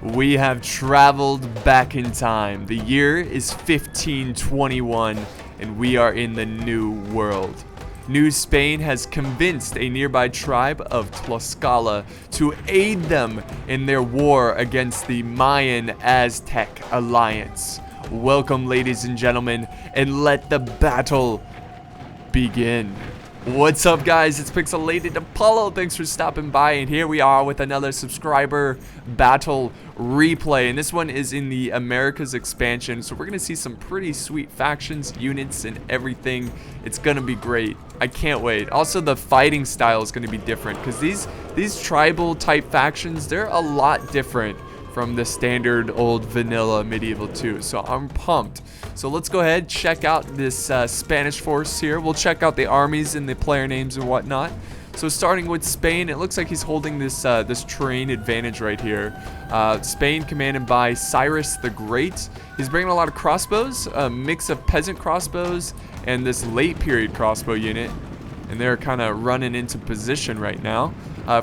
We have traveled back in time. The year is 1521, and we are in the New World. New Spain has convinced a nearby tribe of Tlaxcala to aid them in their war against the Mayan Aztec alliance. Welcome, ladies and gentlemen, and let the battle begin. What's up, guys? It's Pixelated Apollo. Thanks for stopping by, and here we are with another subscriber battle replay, and this one is in the Americas expansion, so we're gonna see some pretty sweet factions, units, and everything. It's gonna be great. I can't wait. Also, the fighting style is gonna be different because these tribal type factions, they're a lot different from the standard old vanilla medieval 2, so I'm pumped. So let's go ahead, check out this Spanish force here. We'll check out the armies and the player names and whatnot. So starting with Spain, it looks like he's holding this this terrain advantage right here. Spain commanded by Cyrus the Great. He's bringing a lot of crossbows, a mix of peasant crossbows and this late period crossbow unit. And they're kind of running into position right now.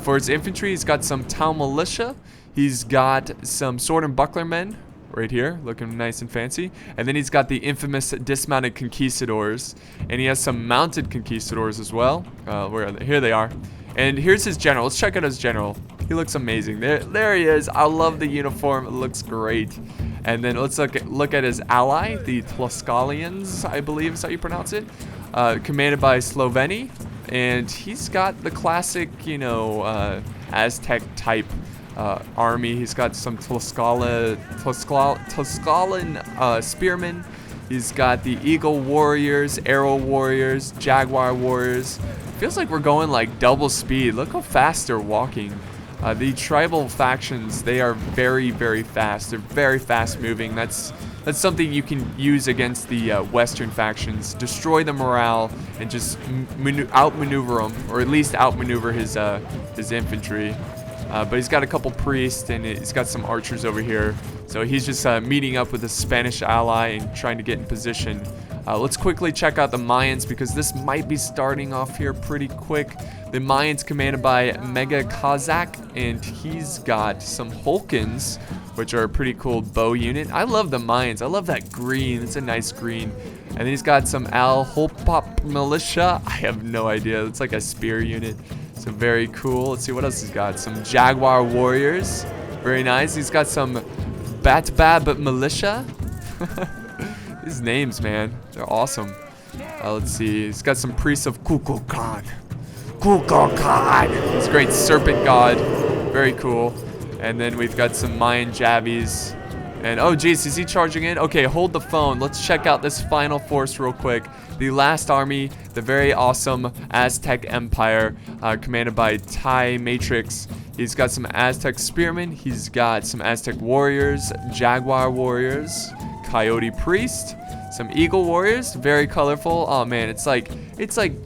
For his infantry, he's got some town militia. He's got some sword and buckler men right here, looking nice and fancy. And then he's got the infamous dismounted conquistadors. And he has some mounted conquistadors as well. Where are they? Here they are. And here's his general. Let's check out his general. He looks amazing. There he is. I love the uniform. It looks great. And then let's look at his ally, the Tlaxcalans, I believe is how you pronounce it. Commanded by Sloveni. And he's got the classic, you know, Aztec type army. He's got some Tlaxcalan spearmen. He's got the eagle warriors, arrow warriors, jaguar warriors. Feels like we're going like double speed. Look how fast they're walking. The tribal factions, they are very, very fast. They're very fast moving. That's something you can use against the Western factions. Destroy the morale and just outmaneuver them, or at least outmaneuver his infantry. But he's got a couple priests and he's got some archers over here. So he's just meeting up with a Spanish ally and trying to get in position. Let's quickly check out the Mayans because this might be starting off here pretty quick. The Mayans commanded by Mega Kazakh, and he's got some Holkans, which are a pretty cool bow unit. I love the Mayans. I love that green. It's a nice green. And then he's got some holpop Militia. I have no idea. It's like a spear unit. So very cool. Let's see what else he's got. Some Jaguar warriors. Very nice. He's got some Batbab Militia. These names, man. They're awesome. Let's see. He's got some priests of Kukulkan. Kukulkan. He's a great serpent god. Very cool. And then we've got some Mayan Javis. And oh geez, is he charging in? Okay, hold the phone. Let's check out this final force real quick. The last army, the very awesome Aztec Empire, commanded by Tai Matrix. He's got some Aztec Spearmen. He's got some Aztec warriors, Jaguar warriors, Coyote Priest, some Eagle warriors. Very colorful. Oh man, it's like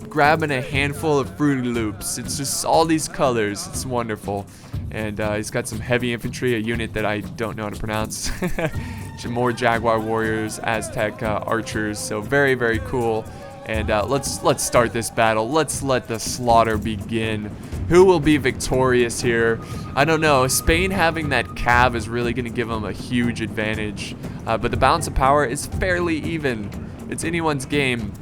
grabbing a handful of Fruity Loops. It's just all these colors. It's wonderful. And he's got some heavy infantry, a unit that I don't know how to pronounce. More Jaguar warriors, Aztec archers. So very, very cool. And let's start this battle. Let's let the slaughter begin. Who will be victorious here? I don't know. Spain having that cav is really going to give them a huge advantage. But the balance of power is fairly even. It's anyone's game.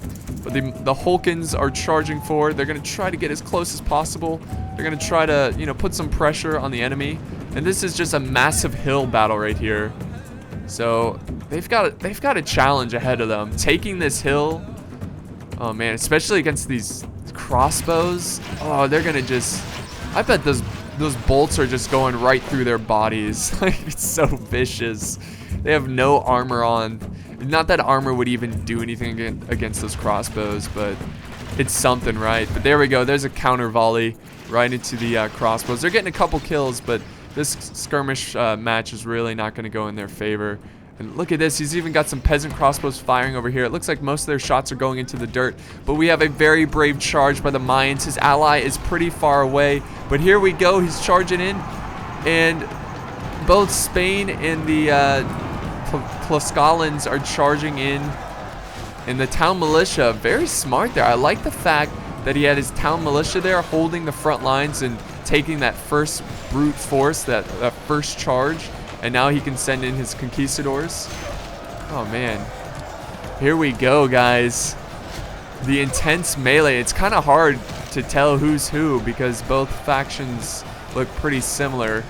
But the Holkans are charging forward. They're going to try to get as close as possible. They're going to try to, you know, put some pressure on the enemy. And this is just a massive hill battle right here. So they've got a challenge ahead of them. Taking this hill. Oh man, especially against these crossbows. Oh, they're going to just, I bet those bolts are just going right through their bodies. Like, it's so vicious. They have no armor on. Not that armor would even do anything against those crossbows, but it's something, right? But there we go. There's a counter volley right into the crossbows. They're getting a couple kills, but this skirmish match is really not going to go in their favor. And look at this. He's even got some peasant crossbows firing over here. It looks like most of their shots are going into the dirt, but we have a very brave charge by the Mayans. His ally is pretty far away, but here we go. He's charging in, and both Spain and the Tlaxcalans are charging in, and the town militia, very smart there. I like the fact that he had his town militia there holding the front lines and taking that first brute force, that first charge. And now he can send in his conquistadors. Oh, man. Here we go, guys. The intense melee. It's kind of hard to tell who's who because both factions look pretty similar.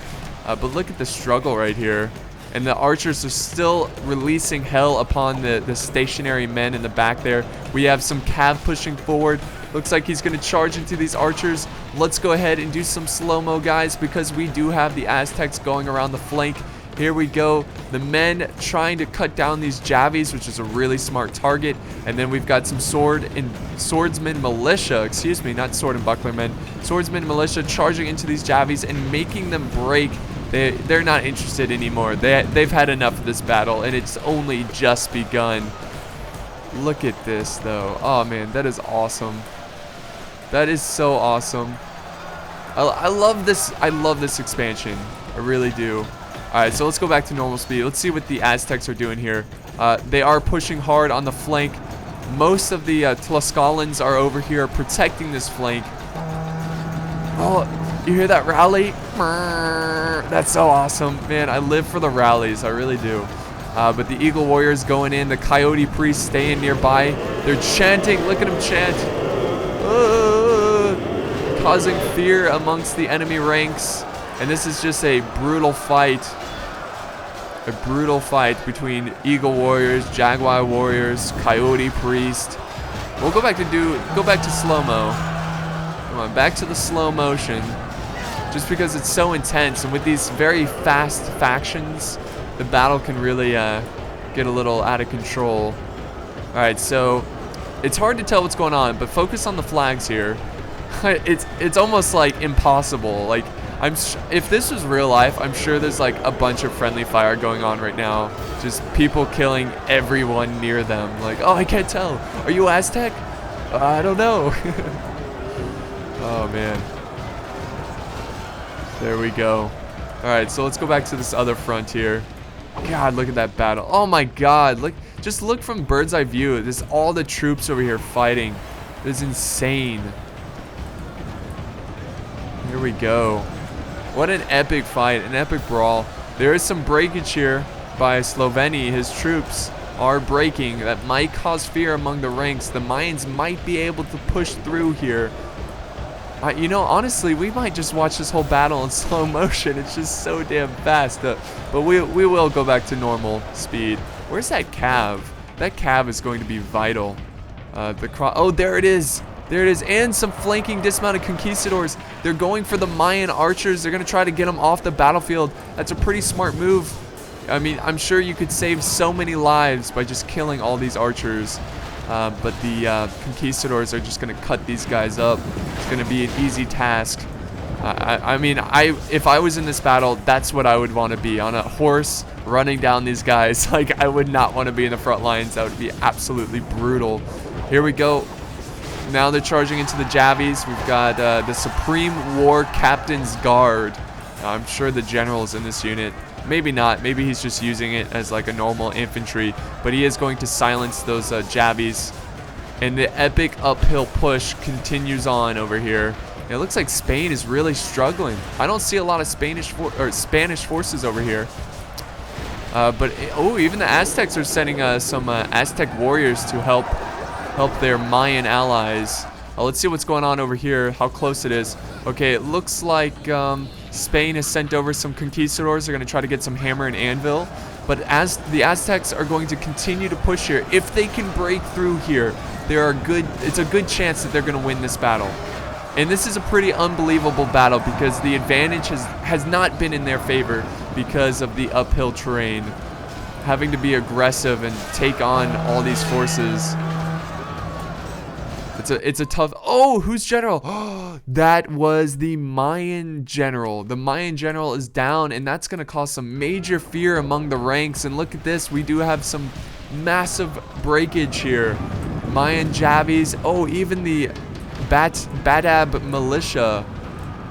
But look at the struggle right here. And the archers are still releasing hell upon the stationary men in the back there. We have some cav pushing forward. Looks like he's going to charge into these archers. Let's go ahead and do some slow-mo, guys, because we do have the Aztecs going around the flank. Here we go. The men trying to cut down these Javis, which is a really smart target. And then we've got some swordsman militia, excuse me, not sword and buckler men. Swordsman militia charging into these Javis and making them break. They're not interested anymore. They've had enough of this battle, and it's only just begun. Look at this, though. Oh, man, that is awesome. That is so awesome. I love this. I love this expansion. I really do. All right, so let's go back to normal speed. Let's see what the Aztecs are doing here. They are pushing hard on the flank. Most of the Tlaxcalans are over here protecting this flank. Oh, you hear that rally? That's so awesome. Man, I live for the rallies. I really do. But the Eagle Warriors going in. The Coyote Priests staying nearby. They're chanting. Look at them chant. Causing fear amongst the enemy ranks. And this is just a brutal fight. A brutal fight between Eagle Warriors, Jaguar Warriors, Coyote Priest. We'll go back to slow-mo. Come on, back to the slow motion. Just because it's so intense, and with these very fast factions, the battle can really get a little out of control. Alright, so it's hard to tell what's going on, but focus on the flags here. It's almost like impossible. Like, if this was real life, I'm sure there's like a bunch of friendly fire going on right now. Just people killing everyone near them. Like, oh, I can't tell. Are you Aztec? I don't know. Oh, man. There we go. Alright, so let's go back to this other front here. God, look at that battle. Oh my god. Just look from bird's eye view. There's all the troops over here fighting. This is insane. Here we go. What an epic fight, an epic brawl. There is some breakage here by Sloveni. His troops are breaking. That might cause fear among the ranks. The Mayans might be able to push through here. You know, honestly, we might just watch this whole battle in slow motion. It's just so damn fast. But we will go back to normal speed. Where's that cav? That cav is going to be vital. Oh, there it is. There it is. And some flanking dismounted conquistadors. They're going for the Mayan archers. They're going to try to get them off the battlefield. That's a pretty smart move. I mean, I'm sure you could save so many lives by just killing all these archers. But the conquistadors are just going to cut these guys up. It's going to be an easy task. I mean, if I was in this battle, that's what I would want to be, on a horse running down these guys. Like, I would not want to be in the front lines. That would be absolutely brutal. Here we go. Now they're charging into the Javis. We've got the Supreme War Captain's Guard. I'm sure the general's in this unit. Maybe not. Maybe he's just using it as like a normal infantry. But he is going to silence those Javis. And the epic uphill push continues on over here. It looks like Spain is really struggling. I don't see a lot of Spanish forces over here. Oh, even the Aztecs are sending some Aztec warriors to help their Mayan allies. Let's see what's going on over here, how close it is. Okay, it looks like Spain has sent over some conquistadors. They're going to try to get some hammer and anvil. But as the Aztecs are going to continue to push here, if they can break through here, it's a good chance that they're going to win this battle. And this is a pretty unbelievable battle because the advantage has not been in their favor because of the uphill terrain. Having to be aggressive and take on all these forces. It's a tough... Oh, who's general? That was the Mayan general. The Mayan general is down, and that's going to cause some major fear among the ranks. And look at this. We do have some massive breakage here. Mayan Javis. Oh, even the Badab Militia.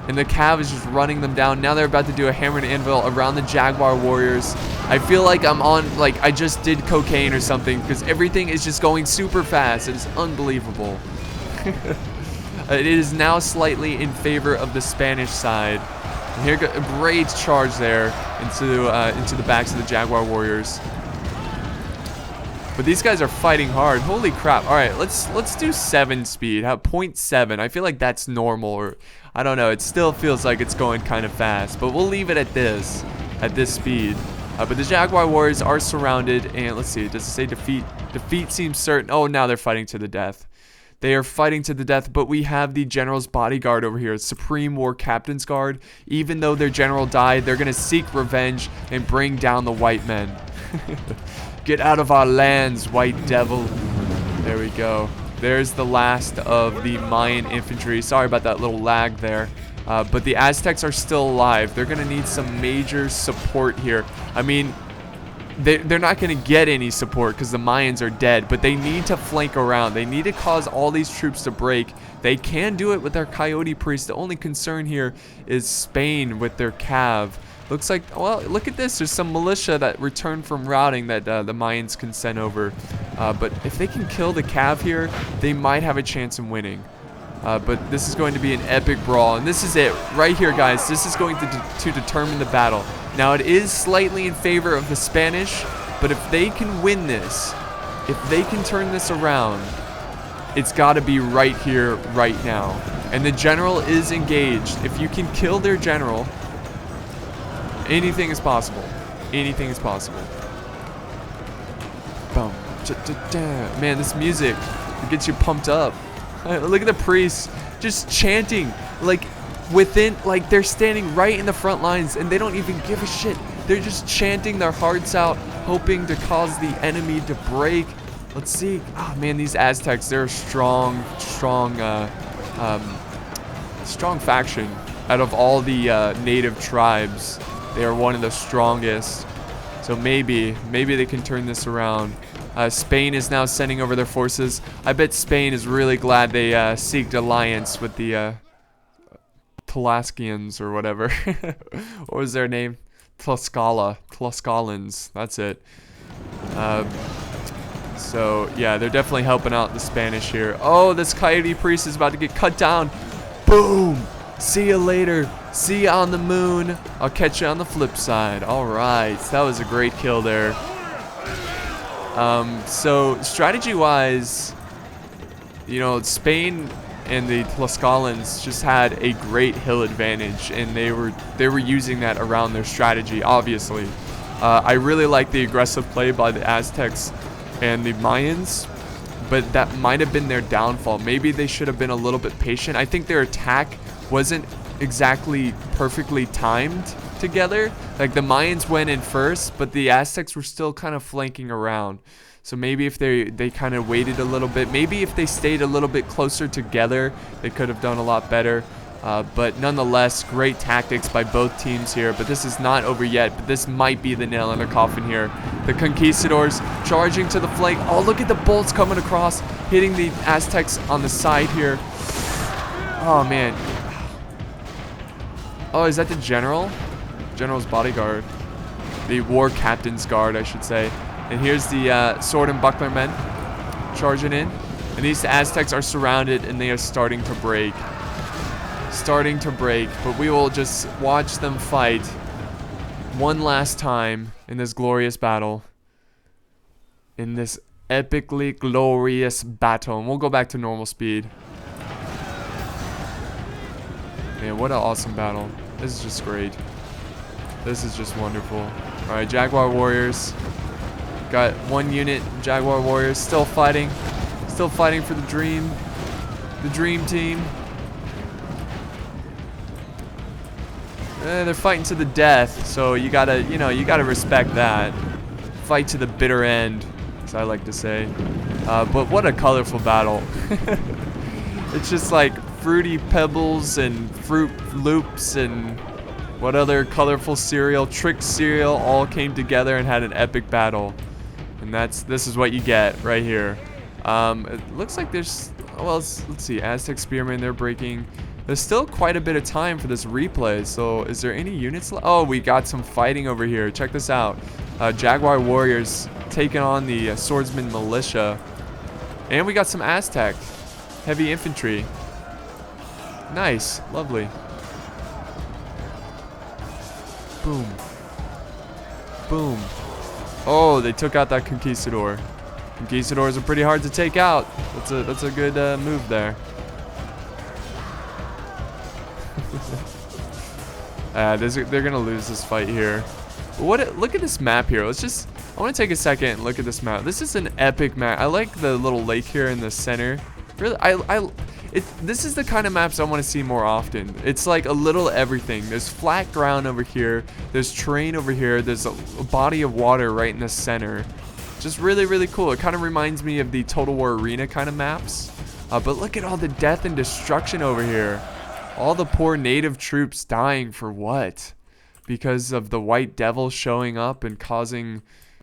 And the Cav is just running them down. Now they're about to do a hammer and anvil around the Jaguar warriors. I feel like I'm on, like, I just did cocaine or something because everything is just going super fast. It is unbelievable. It is now slightly in favor of the Spanish side. And here, a great charge there. into the backs of the Jaguar warriors. But these guys are fighting hard. Holy crap. All right, let's do 7 speed. How 0.7. I feel like that's normal, or I don't know. It still feels like it's going kind of fast, but we'll leave it at this speed. But the Jaguar warriors are surrounded, and let's see. Does it say defeat? Defeat seems certain. Oh, now they're fighting to the death. They are fighting to the death, but we have the general's bodyguard over here, Supreme War Captain's Guard. Even though their general died, they're going to seek revenge and bring down the white men. Get out of our lands, white devil. There we go. There's the last of the Mayan infantry. Sorry about that little lag there. But the Aztecs are still alive. They're going to need some major support here. I mean, they're not going to get any support because the Mayans are dead, but they need to flank around. They need to cause all these troops to break. They can do it with their coyote priest. The only concern here is Spain with their cav. Looks like, well, look at this. There's some militia that returned from routing that the Mayans can send over. But if they can kill the cav here, they might have a chance in winning. But this is going to be an epic brawl, and this is it right here, guys. This is going to determine the battle. Now, it is slightly in favor of the Spanish, but if they can win this, if they can turn this around, it's got to be right here, right now. And the general is engaged. If you can kill their general, anything is possible. Anything is possible. Boom. Man, this music, it gets you pumped up. Look at the priests just chanting, like they're standing right in the front lines and they don't even give a shit. They're just chanting their hearts out, hoping to cause the enemy to break. Let's see. Oh man, these Aztecs, they're a strong faction. Out of all the native tribes, they are one of the strongest. So maybe they can turn this around. Spain is now sending over their forces. I bet Spain is really glad they seeked alliance with the Tlaxcalans or whatever. What was their name? Tlaxcalans. That's it. So yeah, they're definitely helping out the Spanish here. Oh, this coyote priest is about to get cut down. Boom. See you later. See you on the moon. I'll catch you on the flip side. All right, that was a great kill there. So strategy-wise, you know, Spain and the Tlaxcalans just had a great hill advantage, and they were using that around their strategy. Obviously, I really like the aggressive play by the Aztecs and the Mayans, but that might have been their downfall. Maybe they should have been a little bit patient. I think their attack wasn't exactly perfectly timed together. Like the Mayans went in first, but the Aztecs were still kind of flanking around. So maybe if they kind of waited a little bit, maybe if they stayed a little bit closer together, they could have done a lot better. But nonetheless, great tactics by both teams here. But this is not over yet. But this might be the nail in the coffin here. The conquistadors charging to the flank. Oh, look at the bolts coming across, hitting the Aztecs on the side here. Oh man. Oh, is that the general? General's bodyguard. The war captain's guard, I should say. And here's the sword and buckler men charging in. And these Aztecs are surrounded and they are starting to break. Starting to break. But we will just watch them fight one last time in this glorious battle. In this epically glorious battle. And we'll go back to normal speed. Man, what an awesome battle. This is just great. This is just wonderful. Alright, Jaguar warriors. Got one unit, Jaguar warriors, still fighting. Still fighting for the dream. The dream team. They're fighting to the death, so you gotta respect that. Fight to the bitter end, as I like to say. But what a colorful battle. It's just like fruity pebbles and fruit loops and what other colorful cereal, trick cereal, all came together and had an epic battle. And this is what you get right here. It looks like there's, well, let's see, Aztec Spearmen, they're breaking. There's still quite a bit of time for this replay, so is there any units left? Oh, we got some fighting over here. Check this out. Jaguar warriors taking on the swordsman militia. And we got some Aztec heavy infantry. Nice, lovely. Boom. boom. Oh, they took out that conquistador. Conquistadors are pretty hard to take out. That's a good move there. They're gonna lose this fight here. But look at this map here. I want to take a second and look at this map. This is an epic map. I like the little lake here in the center. Really, this is the kind of maps I want to see more often. It's like a little everything. There's flat ground over here. There's terrain over here. There's a body of water right in the center. Just really, really cool. It kind of reminds me of the Total War Arena kind of maps. But look at all the death and destruction over here. All the poor native troops dying for what? Because of the white devil showing up and causing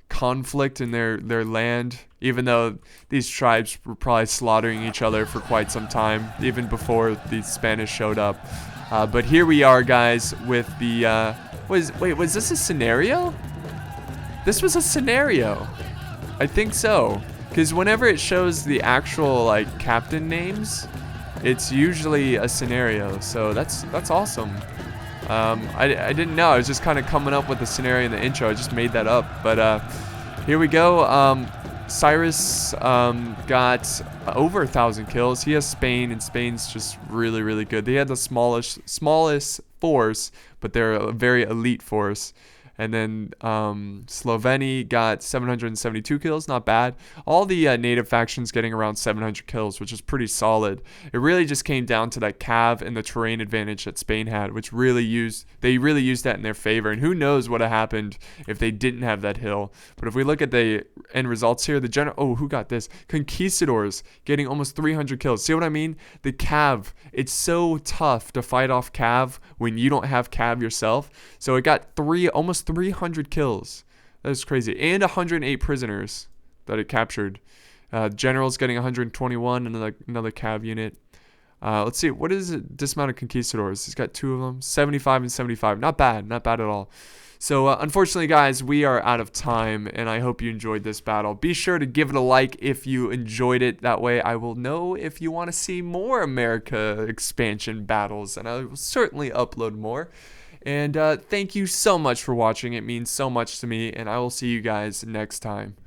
conflict in their land, even though these tribes were probably slaughtering each other for quite some time, even before the Spanish showed up. But here we are, guys, with the wait, was this a scenario? This was a scenario. I think so, because whenever it shows the actual like captain names, it's usually a scenario. So that's awesome. I didn't know. I was just kind of coming up with the scenario in the intro. I just made that up. But here we go. Cyrus got over 1,000 kills. He has Spain, and Spain's just really, really good. They had the smallest force, but they're a very elite force. And then Slovenia got 772 kills, not bad. All the native factions getting around 700 kills, which is pretty solid. It really just came down to that cav and the terrain advantage that Spain had, which they really used that in their favor. And who knows what would have happened if they didn't have that hill. But if we look at the end results here, who got this? Conquistadors getting almost 300 kills. See what I mean? The cav, it's so tough to fight off cav when you don't have cav yourself. So it got almost 300 kills. That is crazy. And 108 prisoners that it captured. Generals getting 121, another cav unit. Let's see, what is it? Dismounted conquistadors. He's got 2 of them. 75 and 75. Not bad at all. So unfortunately, guys, we are out of time, and I hope you enjoyed this battle. Be sure to give it a like if you enjoyed it. That way I will know if you want to see more America expansion battles, and I will certainly upload more. And thank you so much for watching. It means so much to me, and I will see you guys next time.